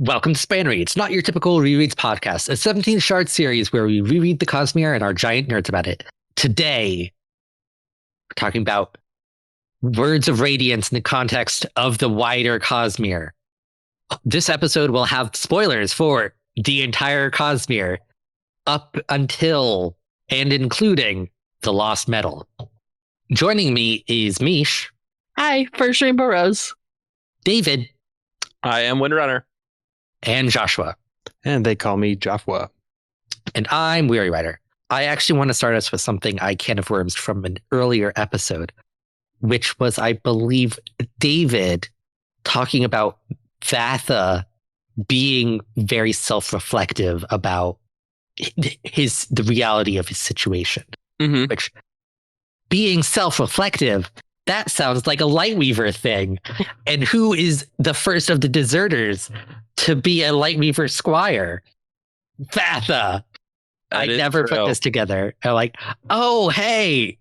Welcome to SpanReads, not your typical rereads podcast, a 17 shard series where we reread the Cosmere and are giant nerds about it. Today, we're talking about Words of Radiance in the context of the wider Cosmere. This episode will have spoilers for the entire Cosmere up until and including the Lost Metal. Joining me is Mish. Hi, firstRainbowRose. David. I am Windrunner. And Joshua. And they call me Jofwu. And I'm Weiry. I actually want to start us with something I can of worms from an earlier episode, which was, I believe, David talking about Vatha being very self-reflective about the reality of his situation. Mm-hmm. Which, being self-reflective, that sounds like a Lightweaver thing. And who is the first of the deserters to be a Lightweaver squire? Vatha. I never put this together. I'm like, oh, hey,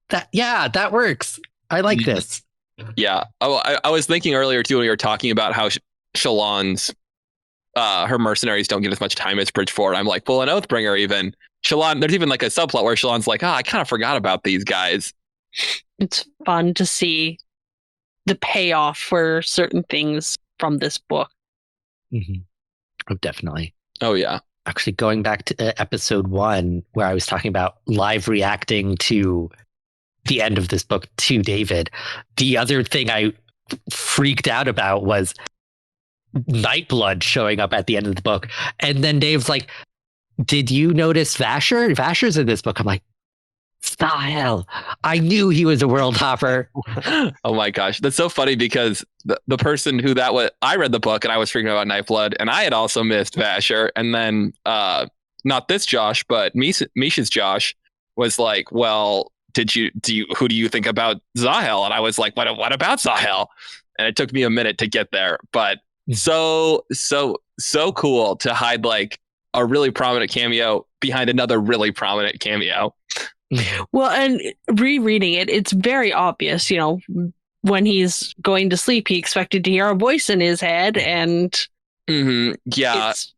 that works. I like this. Yeah. Oh, I was thinking earlier too when you were talking about how Shallan's her mercenaries don't get as much time as Bridgeford. I'm like, well, an Oathbringer even. Shallan, there's even like a subplot where Shallan's like, I kind of forgot about these guys. It's fun to see the payoff for certain things from this book. Mm-hmm. Oh, definitely. Oh, yeah. Actually, going back to episode 1, where I was talking about live reacting to the end of this book to David, the other thing I freaked out about was Nightblood showing up at the end of the book. And then Dave's like, did you notice Vasher? Vasher's in this book. I'm like, style. I knew he was a world hopper. Oh my gosh. That's so funny because the person who that was, I read the book and I was freaking out about Nightblood and I had also missed Vasher. And then not this Josh, but Misha's Josh was like, well, who do you think about Zahel? And I was like, what about Zahel? And it took me a minute to get there, but so cool to hide like a really prominent cameo behind another really prominent cameo. Well, and rereading it, it's very obvious, when he's going to sleep, he expected to hear a voice in his head and yeah, it's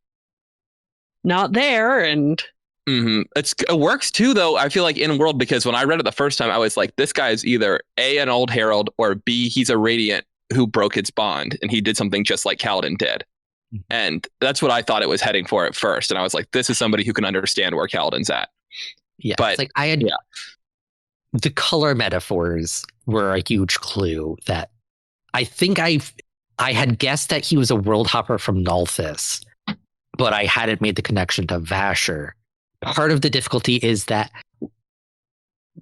not there. And it works too, though. I feel like in world, because when I read it the first time, I was like, this guy's either A, an old herald, or B, he's a radiant who broke its bond and he did something just like Kaladin did. And that's what I thought it was heading for at first. And I was like, this is somebody who can understand where Kaladin's at. Yeah, but it's like the color metaphors were a huge clue that I think I had guessed that he was a world hopper from Nalthis, but I hadn't made the connection to Vasher. Part of the difficulty is that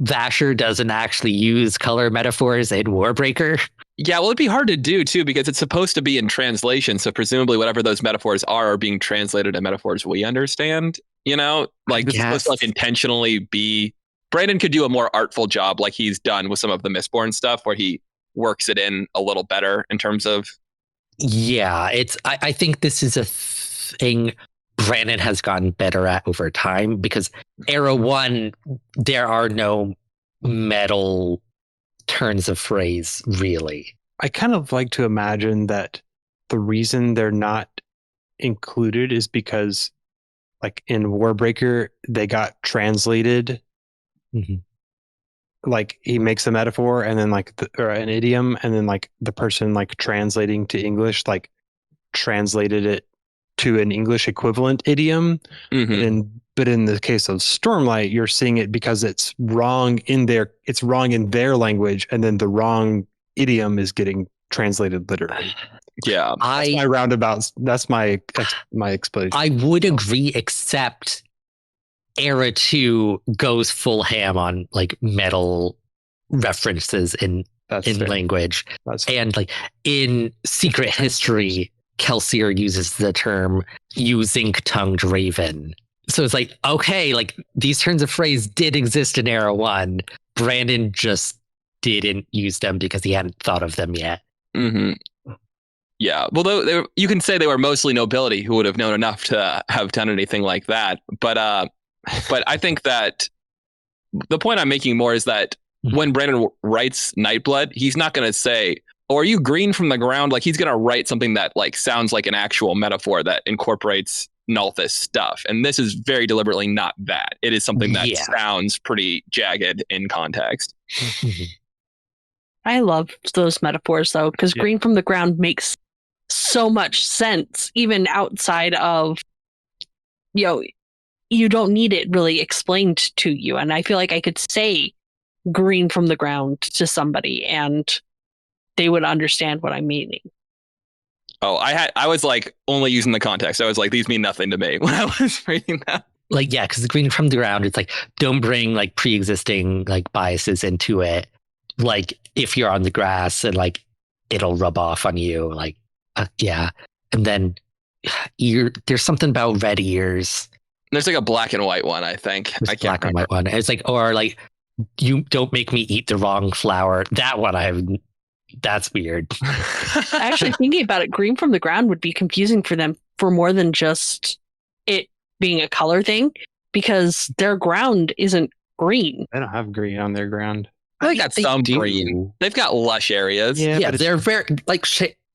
Vasher doesn't actually use color metaphors in Warbreaker. Yeah, well, it'd be hard to do, too, because it's supposed to be in translation. So presumably whatever those metaphors are being translated to metaphors we understand, like this is supposed to like intentionally be. Brandon could do a more artful job like he's done with some of the Mistborn stuff where he works it in a little better in terms of. Yeah, I think this is a thing Brandon has gotten better at over time because Era 1, there are no metal turns of phrase, really. I kind of like to imagine that the reason they're not included is because, like in Warbreaker, they got translated. Mm-hmm. Like he makes a metaphor and then or an idiom, and then like the person like translating to English like translated it to an English equivalent idiom. But in the case of Stormlight, you're seeing it because it's wrong in their language, and then the wrong idiom is getting translated literally. Yeah, that's my explanation. I would agree, except Era 2 goes full ham on like metal references in language. And like in Secret History, Kelsier uses the term "you zinc-tongued raven." So it's like, okay, like these turns of phrase did exist in Era 1. Brandon just didn't use them because he hadn't thought of them yet. Yeah, well, you can say they were mostly nobility who would have known enough to have done anything like that. But I think that the point I'm making more is that when Brandon writes Nightblood, he's not going to say, or are you green from the ground? Like he's going to write something that like sounds like an actual metaphor that incorporates Nalthis stuff. And this is very deliberately not that. It is something that sounds pretty jagged in context. I love those metaphors though, because green from the ground makes so much sense, even outside of, you don't need it really explained to you. And I feel like I could say green from the ground to somebody and they would understand what I'm meaning. Oh, I was like only using the context. I was like, these mean nothing to me when I was reading that. Like, yeah, because the green from the ground, it's like, don't bring like pre-existing like biases into it. Like if you're on the grass and like it'll rub off on you, like yeah. And then there's something about red ears. There's like a black and white one, I think. I can't black and white one. It's like, or like, you don't make me eat the wrong flower. That one that's weird. Actually, thinking about it, green from the ground would be confusing for them for more than just it being a color thing, because their ground isn't green. They don't have green on their ground. I think that's some green. They've got lush areas. Yeah, they're very like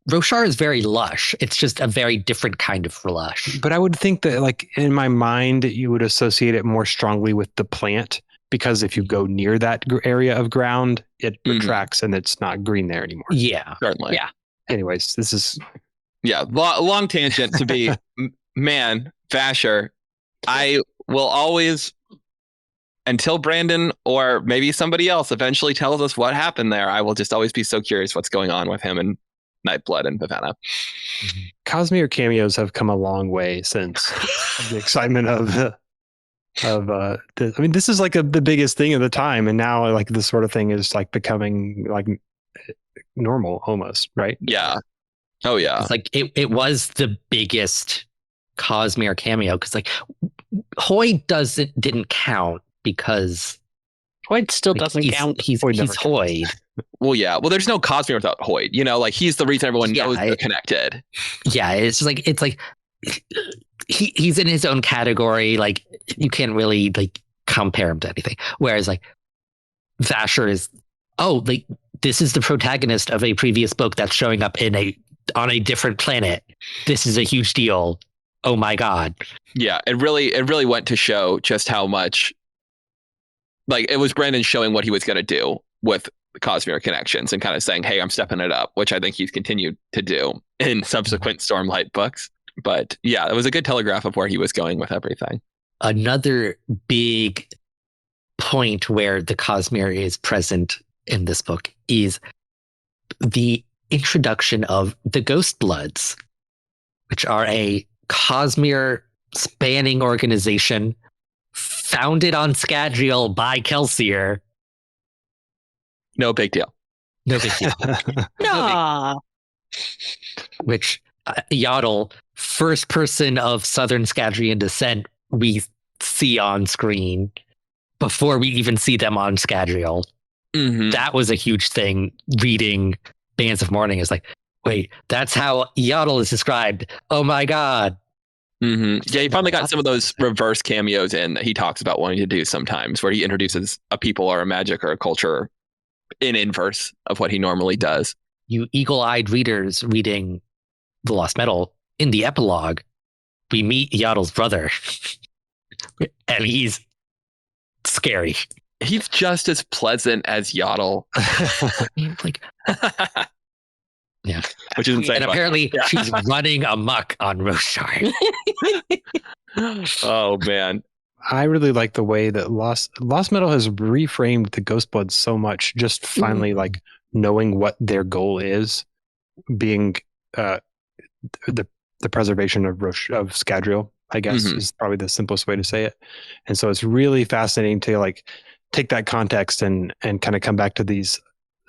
Roshar is very lush. It's just a very different kind of lush. But I would think that, like, in my mind, you would associate it more strongly with the plant, because if you go near that area of ground, it retracts and it's not green there anymore. Yeah, certainly. Yeah. Anyways, this is long tangent to be man, Vasher. I will always, until Brandon or maybe somebody else eventually tells us what happened there, I will just always be so curious what's going on with him and Nightblood and Vivenna. Cosmere cameos have come a long way since the excitement of this is like the biggest thing of the time, and now like this sort of thing is like becoming like normal almost, right? Yeah. Oh yeah. It's like it was the biggest Cosmere cameo, because like Hoy didn't count because Hoyd still doesn't count. He's Hoyd. Well, yeah. Well, there's no Cosmere without Hoyd. Like he's the reason everyone knows they're connected. Yeah, it's like he's in his own category. Like you can't really like compare him to anything. Whereas like Vasher is, like this is the protagonist of a previous book that's showing up on a different planet. This is a huge deal. Oh my god. Yeah, it really went to show just how much. Like it was Brandon showing what he was going to do with Cosmere connections and kind of saying, hey, I'm stepping it up, which I think he's continued to do in subsequent Stormlight books. But yeah, it was a good telegraph of where he was going with everything. Another big point where the Cosmere is present in this book is the introduction of the Ghost Bloods, which are a Cosmere spanning organization founded on Scadrial by Kelsier. No big deal. No big deal. No. Which Yaddle, first person of Southern Scadrian descent, we see on screen before we even see them on Scadrial. Mm-hmm. That was a huge thing. Reading Bands of Mourning is like, wait, that's how Yaddle is described. Oh my god. Mm-hmm. Yeah, he finally got some of those reverse cameos in that he talks about wanting to do sometimes, where he introduces a people or a magic or a culture in inverse of what he normally does. You eagle-eyed readers reading The Lost Metal, in the epilogue, we meet Yaddle's brother. And he's scary. He's just as pleasant as Yaddle. Like, yeah. Which is insane. And apparently she's running amok on Roshar. Oh, man. I really like the way that Lost Metal has reframed the Ghostbloods so much, just finally like knowing what their goal is, being the preservation of Scadrial, I guess, is probably the simplest way to say it. And so it's really fascinating to like take that context and kind of come back to these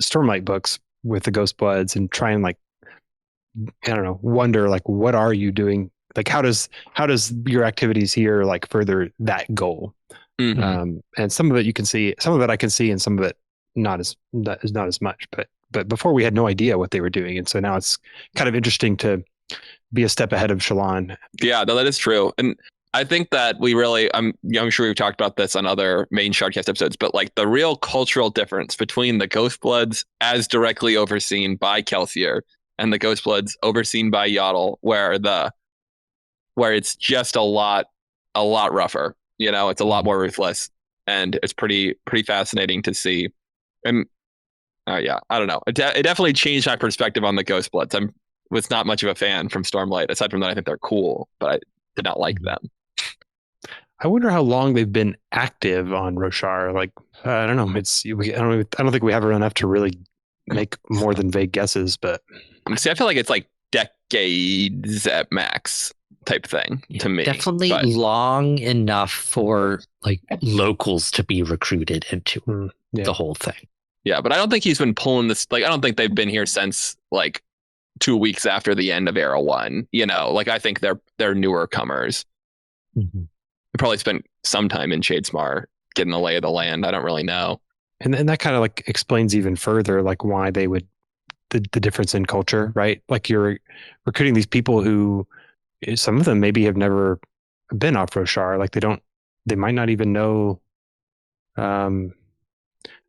Stormlight books with the Ghostbloods and try and like, I don't know, wonder like, what are you doing? Like, how does your activities here like further that goal? And some of it you can see, some of it I can see, and some of it not as much. But before we had no idea what they were doing, and so now it's kind of interesting to be a step ahead of Shallan. Yeah, no, that is true. And I think that we really, I'm sure we've talked about this on other main Shardcast episodes, but like the real cultural difference between the Ghostbloods as directly overseen by Kelsier and the Ghostbloods overseen by Yaddle, where it's just a lot rougher. You know, it's a lot more ruthless, and it's pretty fascinating to see. And yeah, I don't know. It definitely changed my perspective on the Ghostbloods. I was not much of a fan from Stormlight. Aside from that, I think they're cool, but I did not like them. I wonder how long they've been active on Roshar. Like, I don't know. I don't think we have enough to really make more than vague guesses. But see, I feel like it's like decades at max type thing to me. Definitely long enough for like locals to be recruited into the whole thing. Yeah, but I don't think he's been pulling this. Like, I don't think they've been here since like 2 weeks after the end of Era 1. You know, like I think they're newer comers. Mm-hmm. They probably spent some time in Shadesmar getting the lay of the land. I don't really know. And that kind of like explains even further like why they would the difference in culture, right? Like you're recruiting these people who some of them maybe have never been off Roshar. Like they might not even know. I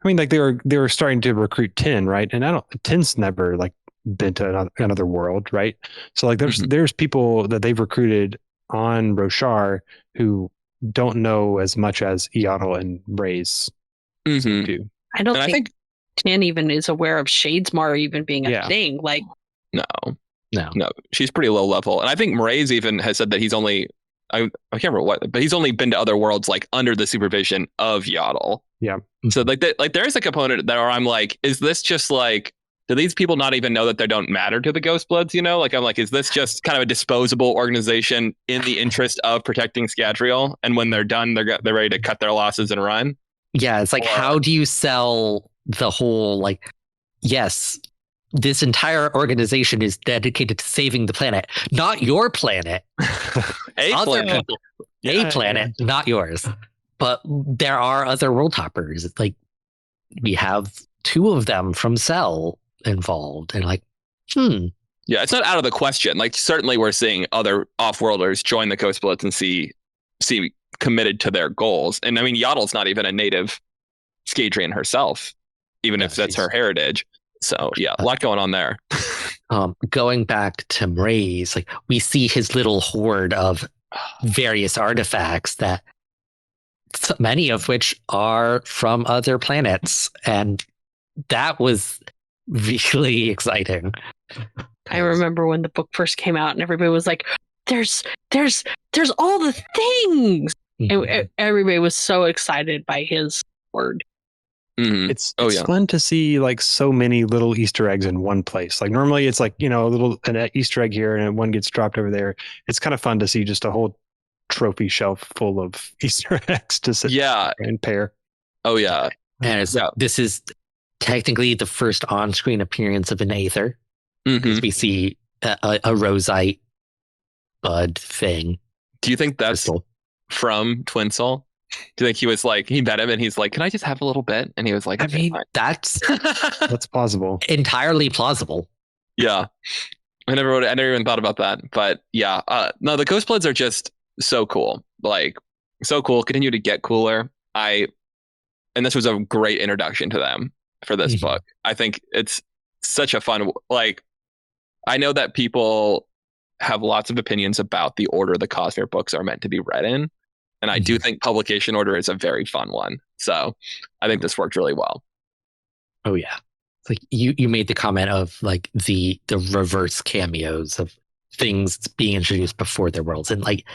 mean, like they were starting to recruit Tin, right? And Tin's never like been to another world, right? So like there's people that they've recruited on Roshar who don't know as much as Yaddle and Raze do. I don't think Tin even is aware of Shadesmar even being a thing. Like, no, she's pretty low level, and I think Mraize even has said that he's only I can't remember what, but he's only been to other worlds like under the supervision of Yaddle. Yeah. So like there's a component there where I'm like, is this just like, do these people not even know that they don't matter to the Ghostbloods? You know, like I'm like, is this just kind of a disposable organization in the interest of protecting Scadrial? And when they're done, they're ready to cut their losses and run. Yeah, it's like, how do you sell the whole like, yes, this entire organization is dedicated to saving the planet, not your planet. A planet, not yours. But there are other world hoppers. Like we have 2 of them from Cell involved, and like, yeah, it's not out of the question. Like certainly we're seeing other off-worlders join the Ghostbloods and see committed to their goals. And I mean, Yaddle's not even a native Scadrian herself, even if that's her heritage. So yeah, a lot going on there. Going back to Mraize, like we see his little hoard of various artifacts that many of which are from other planets, and that was really exciting. I remember when the book first came out and everybody was like, there's all the things. And everybody was so excited by his word. Mm-hmm. It's fun to see like so many little Easter eggs in one place. Like normally it's like, you know, an Easter egg here and one gets dropped over there. It's kind of fun to see just a whole trophy shelf full of Easter eggs to sit and pair. Oh yeah. And this is technically the first on-screen appearance of an Aether. Because we see a Roseite bud thing. Do you think that's from Twin Soul? Do you think he was like, he met him and he's like, can I just have a little bit? And he was like, I mean, that's plausible. Entirely plausible. Yeah. I never even thought about that. But yeah, no, the Ghostbloods are just so cool. Like, so cool. Continue to get cooler. And this was a great introduction to them for this book. I think it's such a fun, like, I know that people have lots of opinions about the order the Cosmere books are meant to be read in. And I do think publication order is a very fun one. So I think this worked really well. Oh yeah. It's like you made the comment of like the reverse cameos of things being introduced before their worlds. And like,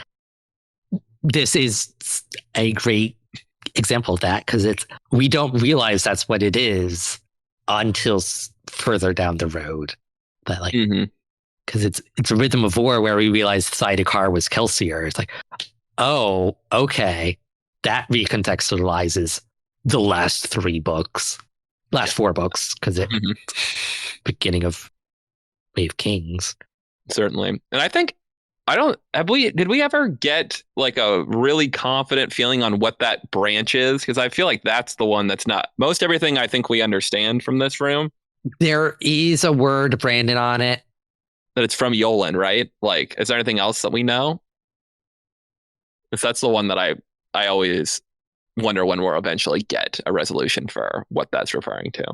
this is a great example of that, because we don't realize that's what it is until further down the road. But like, because it's a Rhythm of War where we realized Thydekar was Kelsier. It's like, oh, okay. That recontextualizes the last 4 books, because it's beginning of Wave Kings. Certainly. And I think, did we ever get like a really confident feeling on what that branch is? Because I feel like that's the one that's not, most everything I think we understand from this room. There is a word branded on it. That it's from Yolan, right? Like, is there anything else that we know? That's the one that I always wonder when we'll eventually get a resolution for what that's referring to.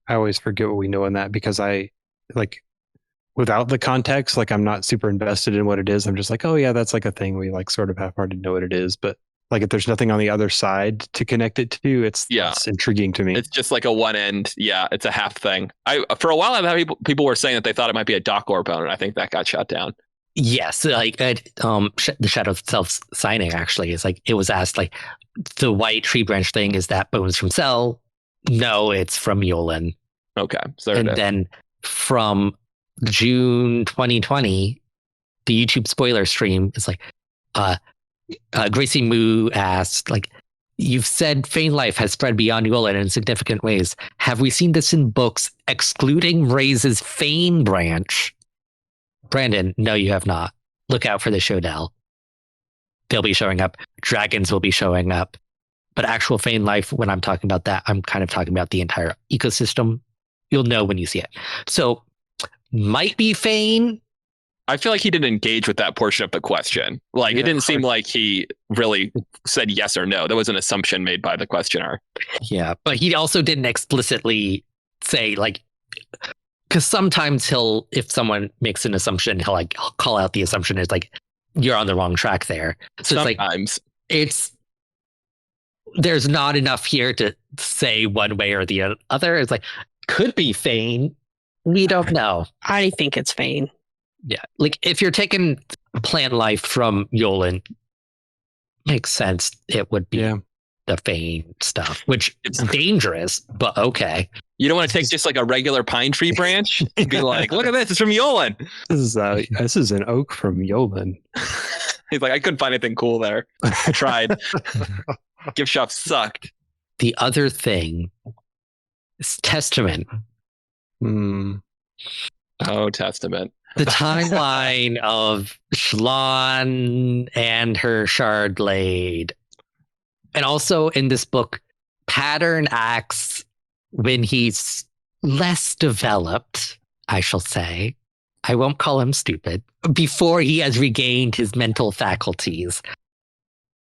I always forget what we know in that because I like without the context, like I'm not super invested in what it is. I'm just like, oh yeah, that's like a thing. We like sort of half-hearted know what it is, but like if there's nothing on the other side to connect it to, it's intriguing to me. It's just like a one end. Yeah, it's a half thing. For a while I thought people were saying that they thought it might be a Doc Orb, and I think that got shut down. Yes, like the Shadow Self signing actually is like it was asked like the white tree branch thing, is that bones from Cell? No, it's from Yolen. Okay, so and then from June 2020, the YouTube spoiler stream is like, Gracie Moo asked, like, you've said Feign life has spread beyond Yolen in significant ways. Have we seen this in books excluding Ray's Feign branch? Brandon, no, you have not. Look out for the Shodell. They'll be showing up. Dragons will be showing up. But actual Feign life, when I'm talking about that, I'm kind of talking about the entire ecosystem. You'll know when you see it. So, might be Feign. I feel like he didn't engage with that portion of the question. Like, it didn't seem like he really said yes or no. That was an assumption made by the questioner. Yeah, but he also didn't explicitly say, like, because sometimes if someone makes an assumption, he'll like call out the assumption as like, you're on the wrong track there. So sometimes there's not enough here to say one way or the other. It's like, could be Feign. We don't know. I think it's Feign. Yeah. Like if you're taking plant life from Yolen, makes sense. It would be the Feign stuff, which it's dangerous, but okay. You don't want to take just like a regular pine tree branch and be like, look at this, it's from Yolen. This is an oak from Yolen. He's like, I couldn't find anything cool there. I tried. Gift shop sucked. The other thing is Testament. Oh, Testament. The timeline of Shallan and her shard blade. And also in this book, Pattern acts when he's less developed, I shall say. I won't call him stupid. Before he has regained his mental faculties.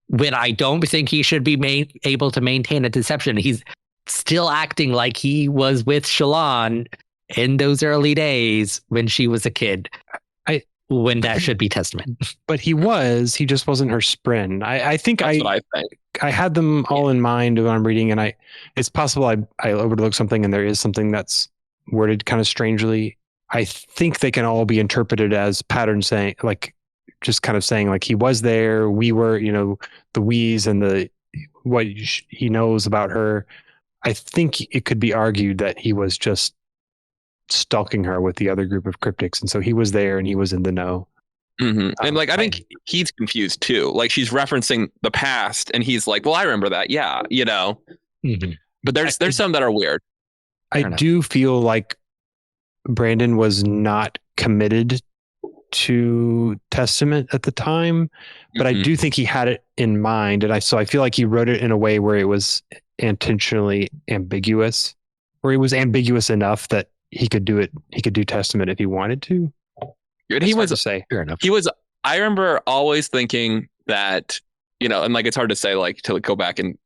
When I don't think he should be able to maintain a deception, he's still acting like he was with Shallan in those early days when she was a kid. When that should be Testament. But he just wasn't her Spren. I think That's what I think. I had them all in mind when I'm reading, and it's possible I overlooked something and there is something that's worded kind of strangely. I think they can all be interpreted as Pattern saying, like, just kind of saying like he was there, we were, the we's and the what he knows about her. I think it could be argued that he was just stalking her with the other group of cryptics, and so he was there and he was in the know. Mm-hmm. And like I think he's confused too. Like she's referencing the past, and he's like, "Well, I remember that, yeah, Mm-hmm. But there's some that are weird. I do feel like Brandon was not committed to Testament at the time, but I do think he had it in mind, and I feel like he wrote it in a way where it was intentionally ambiguous, where it was ambiguous enough that he could do it. He could do Testament if he wanted to. He was to say. Fair enough. He was. I remember always thinking that and like it's hard to say like to go back and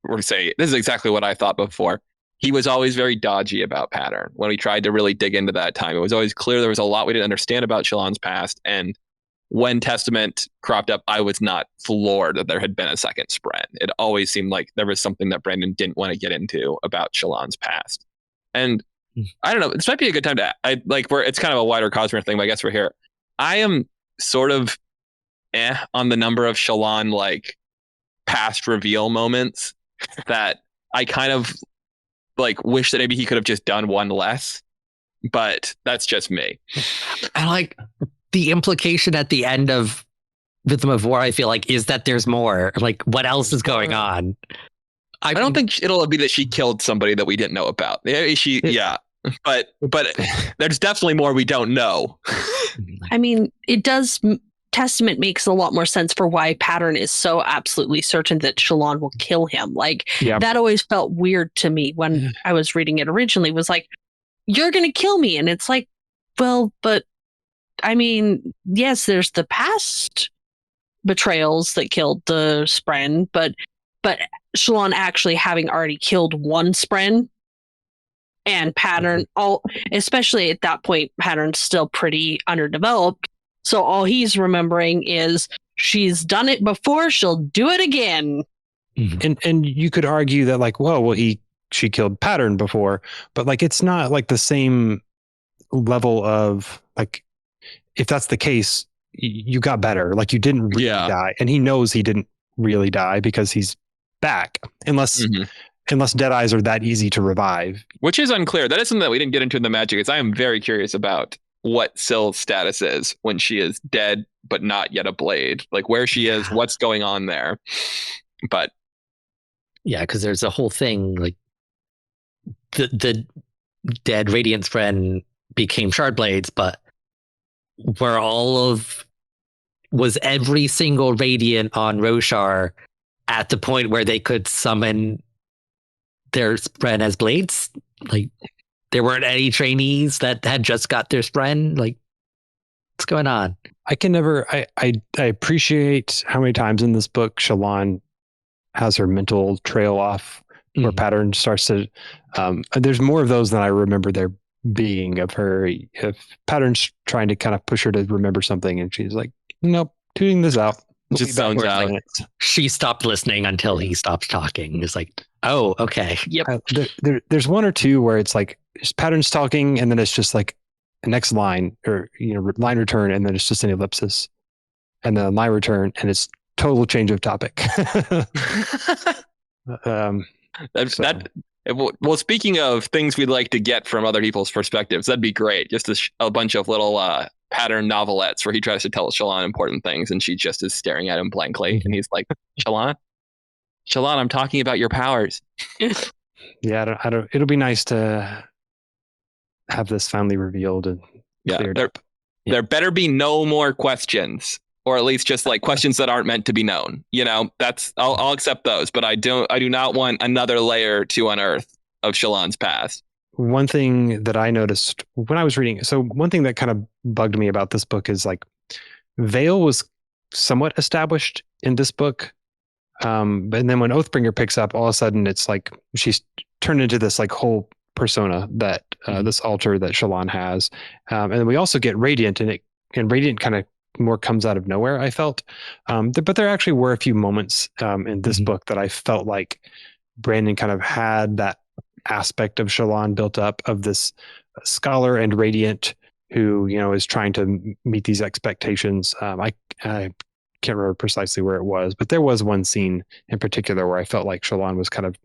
or say this is exactly what I thought before. He was always very dodgy about Pattern when we tried to really dig into that time. It was always clear there was a lot we didn't understand about Shallan's past, and when Testament cropped up, I was not floored that there had been a second Spren. It always seemed like there was something that Brandon didn't want to get into about Shallan's past, and I don't know. This might be a good time to it's kind of a wider Cosmere thing, but I guess we're here. I am sort of on the number of Shallan like past reveal moments that I kind of like wish that maybe he could have just done one less, but that's just me. I like the implication at the end of Rhythm of War. I feel like is that there's more. Like what else is going on? I don't think it'll be that she killed somebody that we didn't know about. But there's definitely more we don't know. I mean, it does. Testament makes a lot more sense for why Pattern is so absolutely certain that Shallan will kill him. Like that always felt weird to me when I was reading it originally. Was like, you're going to kill me, and it's like, well, but I mean, yes, there's the past betrayals that killed the Spren, but Shallan actually having already killed one Spren, and Pattern, especially at that point, Pattern's still pretty underdeveloped. So all he's remembering is she's done it before, she'll do it again. And you could argue that like, well, she killed Pattern before, but like it's not like the same level of like, if that's the case, you got better. Like you didn't really die, and he knows he didn't really die because he's back, unless dead eyes are that easy to revive, which is unclear. That is something that we didn't get into in the magic. Is I am very curious about what Syl's status is when she is dead but not yet a blade, like where she is, what's going on there. But yeah, because there's a whole thing like the dead Radiant friend became shard blades, but was every single Radiant on Roshar at the point where they could summon their Spren as blades? Like there weren't any trainees that had just got their Spren? Like what's going on? I appreciate how many times in this book Shallan has her mental trail off where Pattern starts to there's more of those than I remember there being of her. If Pattern's trying to kind of push her to remember something and she's like, nope, tuning this out. Just zones out. She stopped listening until he stops talking. It's like, oh, okay. Yep. There's one or two where it's like Pattern's talking and then it's just like the next line or line return, and then it's just an ellipsis, and then line return, and it's total change of topic. Well, speaking of things we'd like to get from other people's perspectives, that'd be great. Just a bunch of little Pattern novelettes where he tries to tell Shallan important things and she just is staring at him blankly, and he's like, Shallan, I'm talking about your powers. Yeah, I don't. It'll be nice to have this finally revealed and cleared up. There better be no more questions, or at least just like questions that aren't meant to be known. I'll accept those, but I do not want another layer to unearth of Shallan's past. One thing that I noticed when I was reading, so one thing that kind of bugged me about this book is like Vale was somewhat established in this book. And then when Oathbringer picks up, all of a sudden it's like she's turned into this like whole persona that this altar that Shallan has. And then we also get Radiant, and Radiant kind of more comes out of nowhere, I felt. But there actually were a few moments in this book that I felt like Brandon kind of had that aspect of Shallan built up, of this scholar and Radiant who is trying to meet these expectations. I can't remember precisely where it was, but there was one scene in particular where I felt like Shallan was kind of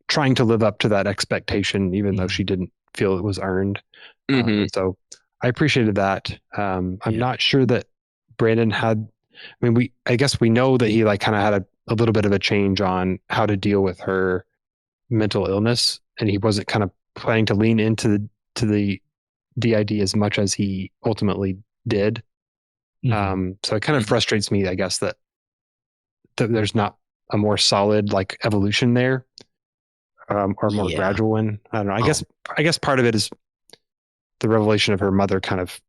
trying to live up to that expectation, even though she didn't feel it was earned. So I appreciated that. I'm not sure that Brandon had. I guess we know that he like kind of had a little bit of a change on how to deal with her mental illness, and he wasn't kind of planning to lean into the DID as much as he ultimately did. So it kind of frustrates me, I guess, that there's not a more solid like evolution there, or more gradual one. I don't know. I guess part of it is the revelation of her mother kind of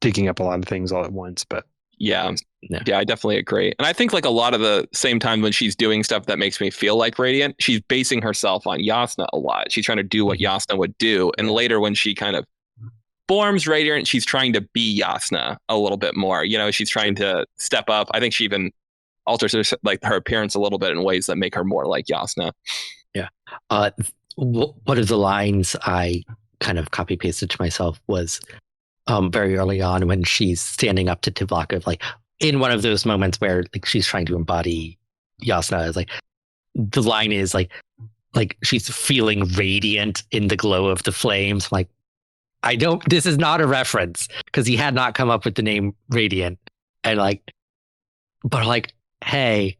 digging up a lot of things all at once. But yeah, I definitely agree. And I think like a lot of the same time when she's doing stuff that makes me feel like Radiant, she's basing herself on Jasnah a lot. She's trying to do what Jasnah would do. And later when she kind of forms Radiant, she's trying to be Jasnah a little bit more. She's trying to step up. I think she even alters her appearance a little bit in ways that make her more like Jasnah. Yeah. One of the lines I kind of copy pasted to myself was very early on when she's standing up to Tuvok, of like in one of those moments where like she's trying to embody Jasnah. Is like the line is like she's feeling radiant in the glow of the flames. Like, this is not a reference, because he had not come up with the name Radiant. And but hey,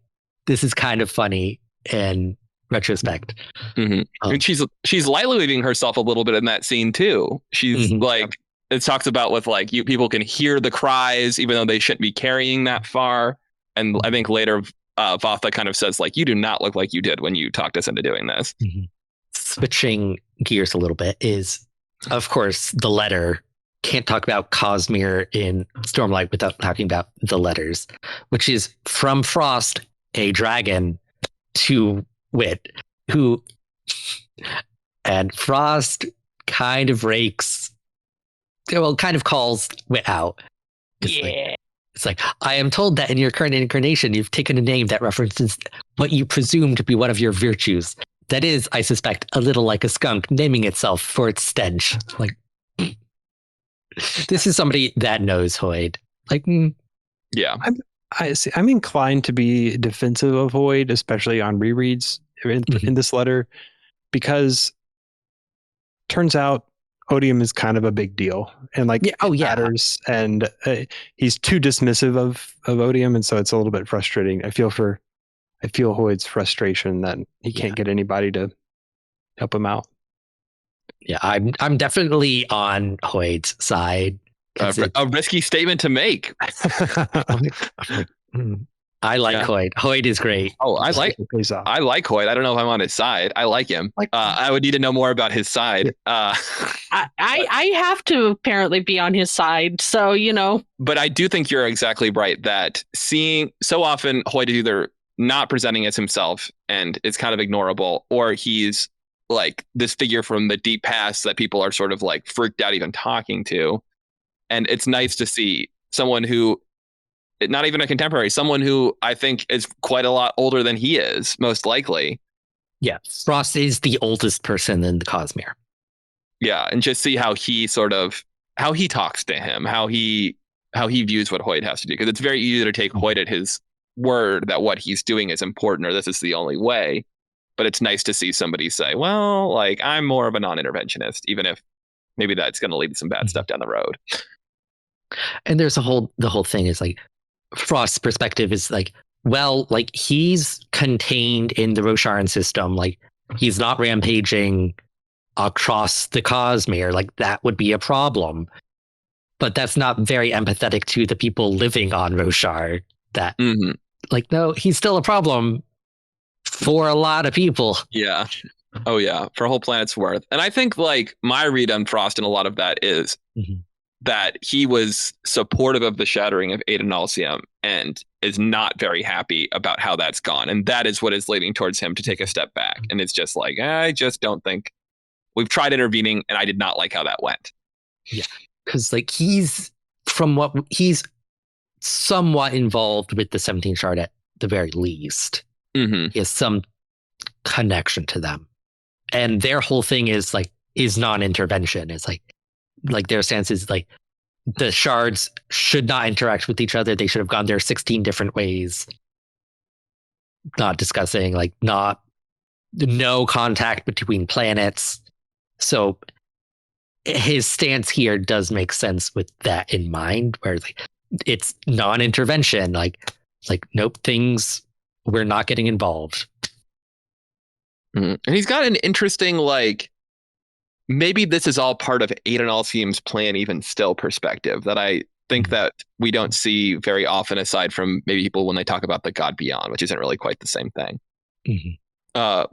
this is kind of funny in retrospect. And she's lightly leaving herself a little bit in that scene too. She's like, it talks about with like people can hear the cries even though they shouldn't be carrying that far. And I think later Vatha kind of says like, you do not look like you did when you talked us into doing this. Switching gears a little bit is, of course, the letter can't talk about Cosmere in Stormlight without talking about the letters, which is from Frost, a dragon, to Wit, who, and Frost kind of kind of calls Wit out. It's like, I am told that in your current incarnation, you've taken a name that references what you presume to be one of your virtues. That is, I suspect, a little like a skunk naming itself for its stench. Like, this is somebody that knows Hoid. Like, yeah. I'm inclined to be defensive of Hoid, especially on rereads in this letter, because turns out Odium is kind of a big deal, and like matters, and he's too dismissive of Odium, and so it's a little bit frustrating. I feel Hoid's frustration that he can't get anybody to help him out. Yeah, I'm definitely on Hoid's side. A risky statement to make. I like Hoid. Hoid is great. Oh, I like Hoid. I don't know if I'm on his side. I like him. I would need to know more about his side. I have to apparently be on his side, so you know. But I do think you're exactly right that seeing so often Hoid is either not presenting as himself and it's kind of ignorable, or he's like this figure from the deep past that people are sort of like freaked out even talking to. And it's nice to see someone who, not even a contemporary, someone who I think is quite a lot older than he is, most likely. Yeah, Frost is the oldest person in the Cosmere. Yeah, and just see how he talks to him, how he views what Hoid has to do. Because it's very easy to take Hoid at his word that what he's doing is important or this is the only way. But it's nice to see somebody say, well, like, I'm more of a non-interventionist, even if maybe that's going to lead to some bad stuff down the road. And there's the whole thing is like, Frost's perspective is like, well, like he's contained in the Rosharan system. Like he's not rampaging across the Cosmere. Like that would be a problem. But that's not very empathetic to the people living on Roshar. That like, no, he's still a problem for a lot of people. Yeah. Oh yeah. For a whole planet's worth. And I think like my read on Frost and a lot of that is that he was supportive of the shattering of Edgedancer and is not very happy about how that's gone. And that is what is leading towards him to take a step back. And it's just like, I just don't think we've tried intervening and I did not like how that went. Yeah. Because like he's somewhat involved with the 17 Shard at the very least. He has some connection to them. And their whole thing is non-intervention. It's like their stance is like the shards should not interact with each other. They should have gone their 16 different ways. Not discussing, like no contact between planets. So his stance here does make sense with that in mind, where like it's non-intervention. Like nope, we're not getting involved. And he's got an interesting like, maybe this is all part of Edgedancer's plan even still perspective that I think that we don't see very often, aside from maybe people when they talk about the God Beyond, which isn't really quite the same thing.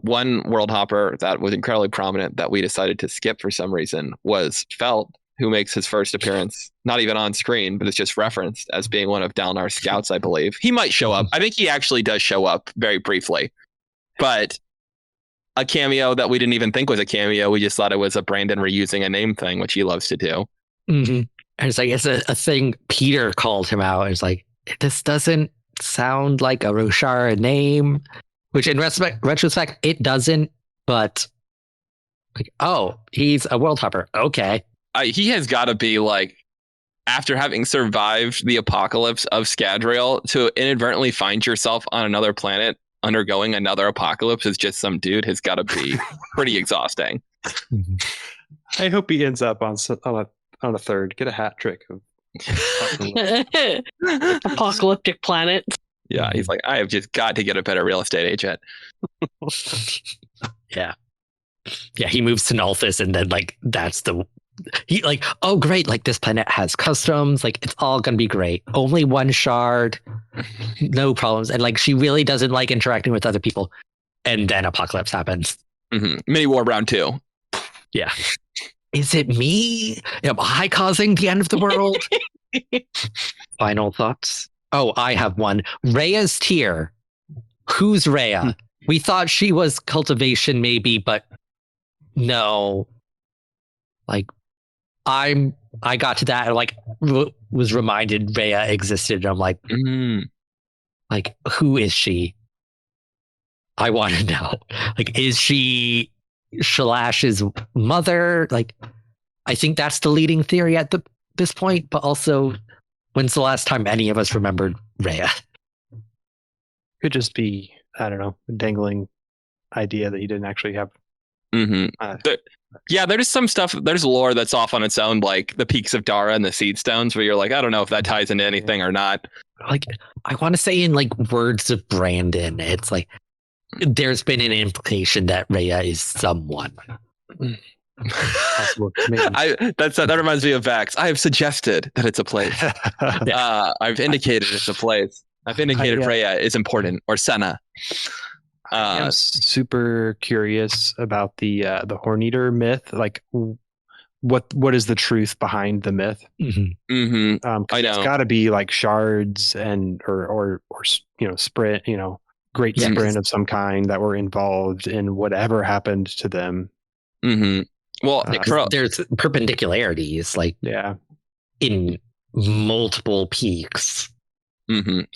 One world hopper that was incredibly prominent that we decided to skip for some reason was Felt, who makes his first appearance, not even on screen, but it's just referenced as being one of Dalnar's scouts, I believe. He might show up. I think he actually does show up very briefly, but a cameo that we didn't even think was a cameo. We just thought it was a Brandon reusing a name thing, which he loves to do. And it's like, it's a thing Peter called him out. It's like, this doesn't sound like a Roshar name, which in retrospect, it doesn't, but like, oh, he's a world hopper. Okay. He has got to be like, after having survived the apocalypse of Scadrial, to inadvertently find yourself on another planet undergoing another apocalypse as just some dude has got to be pretty exhausting. I hope he ends up on a third. Get a hat trick of apocalyptic planet. Yeah, he's like, I have just got to get a better real estate agent. Yeah, he moves to Nalthus, and then like he like, oh great, like this planet has customs, like it's all gonna be great. Only one shard, no problems. And like she really doesn't like interacting with other people. And then apocalypse happens. Mini war round 2. Yeah. Is it me? Am I causing the end of the world? Final thoughts? Oh, I have one. Rhea's tear. Who's Rhea? We thought she was cultivation maybe, but no. Like, I got to that and like was reminded Rhea existed. I'm like, like, who is she? I want to know. Like, is she Shalash's mother? Like, I think that's the leading theory at this point. But also, when's the last time any of us remembered Rhea? Could just be, I don't know, a dangling idea that you didn't actually have. Yeah, there's some stuff. There's lore that's off on its own, like the Peaks of Dara and the Seed Stones, where you're like, I don't know if that ties into anything or not. Like, I want to say in like Words of Brandon, it's like there's been an implication that Rhea is someone. That reminds me of Vax. I have suggested that it's a place. I've indicated it's a place. I've indicated Rhea is important, or Senna. I'm super curious about the Horn-Eater myth. Like, what is the truth behind the myth? I know it's got to be like shards and or sprint, great sprint of some kind that were involved in whatever happened to them. Well, there's perpendicularities, like in multiple peaks.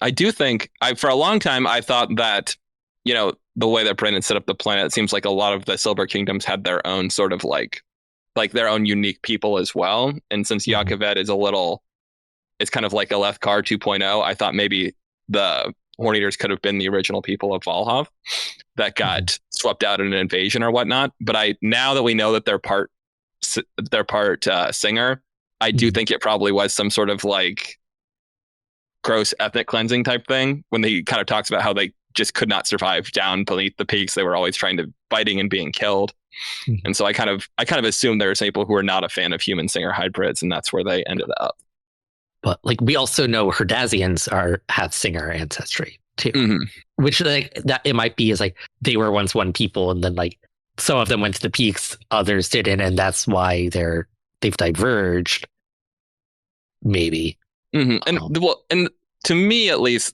I do think for a long time I thought that the way that Brandon set up the planet, it seems like a lot of the Silver Kingdoms had their own sort of like their own unique people as well. And since Yakovet is it's kind of like a Lethkar 2.0, I thought maybe the Horn-Eaters could have been the original people of Valhav that got swept out in an invasion or whatnot. But now that we know that they're part singer, I do think it probably was some sort of like gross ethnic cleansing type thing when he kind of talks about how they just could not survive down beneath the peaks. They were always fighting and being killed. And so I kind of assumed there were people who are not a fan of human singer hybrids, and that's where they ended up. But like, we also know Herdazians have singer ancestry too, which like that it might be is like they were once one people, and then like some of them went to the peaks, others didn't, and that's why they've diverged. Maybe. And to me at least,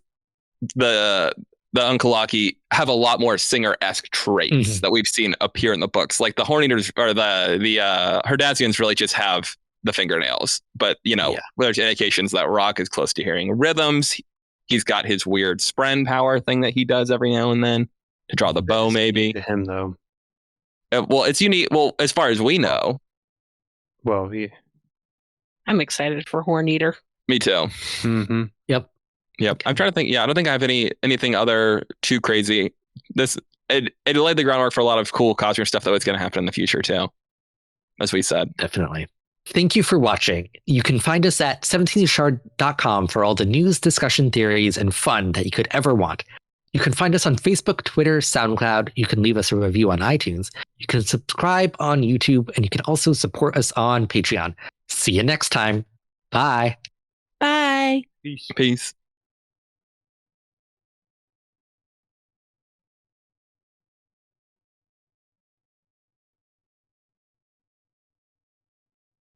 the Unkalaki have a lot more singer-esque traits that we've seen appear in the books. Like the Horn-Eaters or the Herdazians really just have the fingernails, but there's indications that Rock is close to hearing rhythms. He's got his weird Spren power thing that he does every now and then to draw the bow, maybe. To him though. Well, it's unique. Well, as far as we know. Well, I'm excited for Horn-Eater. Me too. Yep. I'm trying to think. Yeah, I don't think I have anything other too crazy. It laid the groundwork for a lot of cool Cosmere stuff that was going to happen in the future too, as we said. Definitely. Thank you for watching. You can find us at 17shard.com for all the news, discussion, theories, and fun that you could ever want. You can find us on Facebook, Twitter, SoundCloud. You can leave us a review on iTunes. You can subscribe on YouTube, and you can also support us on Patreon. See you next time. Bye. Bye. Peace.